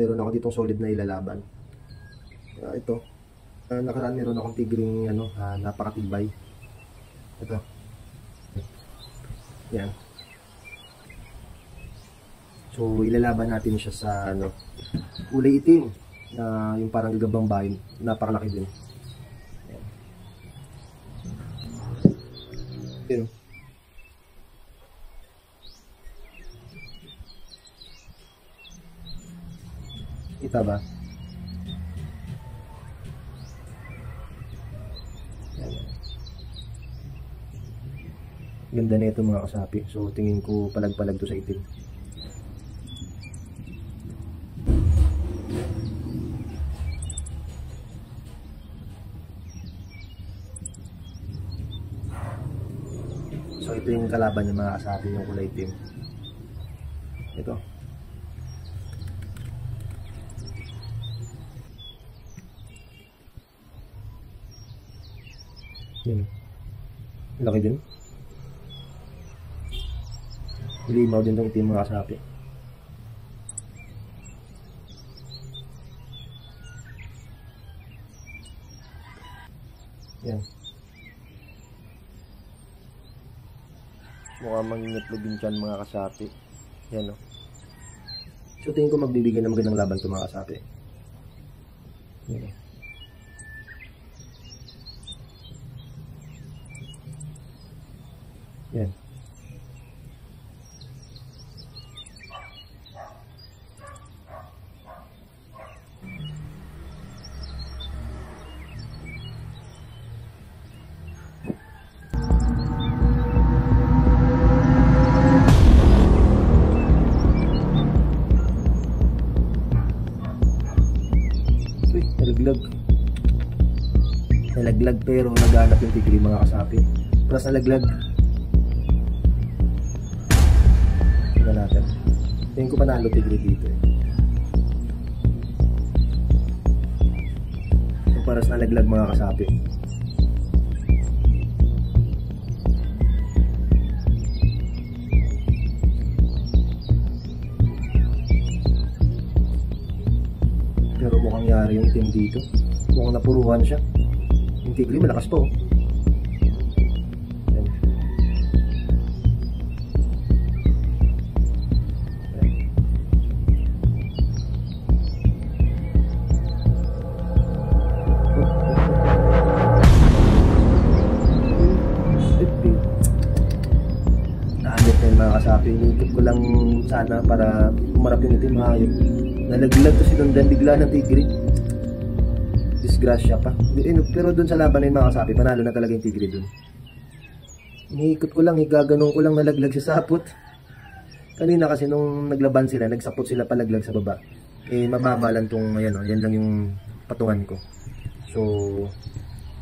meron ako ditong solid na ilalaban. Ito. Nakaraan meron akong tigring napakatibay. Ito. Yan. So ilalaban natin siya sa kulay itim na yung parang gagabang bahay. Napakalaki din. Yan. Yan. Kita ba? Yan. Ganda na ito mga kasapi. So tingin ko palag-palag to sa itim. So ito yung kalaban niya mga kasapi, yung kulay itim. Ito. Yan. Laki din. Limaw din itong itim mga kasapi. Yan. Mukhang mangingitlog din dyan mga kasapi. Yan o. So tingin ko magbibigyan ng magandang laban ito mga kasapi. Yan o. Yan. Uy, nalaglag pero naghanap yung tigri mga kasapi. Plus nalaglag. Tingnan natin. Tingin ko panalo tigri dito eh. So paras nalaglag mga kasapi. Pero mukhang yari yung itim dito. Mukhang napuruhan siya. Yung tigri malakas po. Yan. Naalit na yung mga kasapi. Inikip ko lang sana para umarap yung itim hayop. Nalaglag to sinundan bigla ng tigri. Disgrasya pa. Pero dun sa laban na yung mga kasapi, panalo na talaga yung tigri dun. Iniikot ko lang, igaganong ko lang nalaglag sa sapot. Kanina kasi nung naglaban sila, nagsapot sila palaglag sa baba. Eh mababa lang tong, ayan o, yan lang yung patungan ko. So,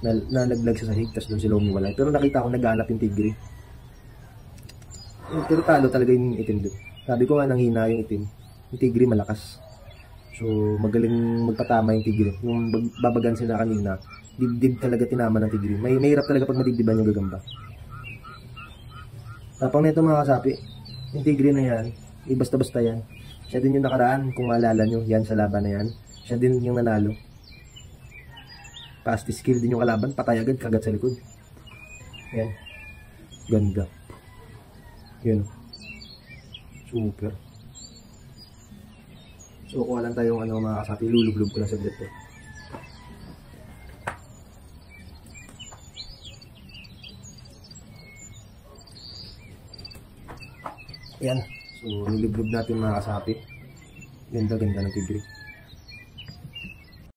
nalaglag siya sa hig, tapos dun sila umiwalay. Pero nakita ko naghanap yung tigri. Pero talo talaga yung itim dun. Sabi ko nga nang hina yung itim. Yung tigri malakas. So, magaling magpatama yung tigri. Yung babagan sila kanina, dibdib talaga tinama ng tigri. May hirap talaga pag madibdiban yung gagamba. Tapang nito mga kasapi, yung tigri na yan, basta-basta yan. Siya din yung nakaraan, kung maalala nyo, yan sa laban na yan. Siya din yung nanalo. Fast skill din yung kalaban, patay agad, kagat sa likod. Yan. Ganda. Yan. Super. So kuha lang tayong mga kasapi, lulublob ko lang sa dito. Yan. So lulublob natin mga kasapi. Ganda-ganda ng tigri.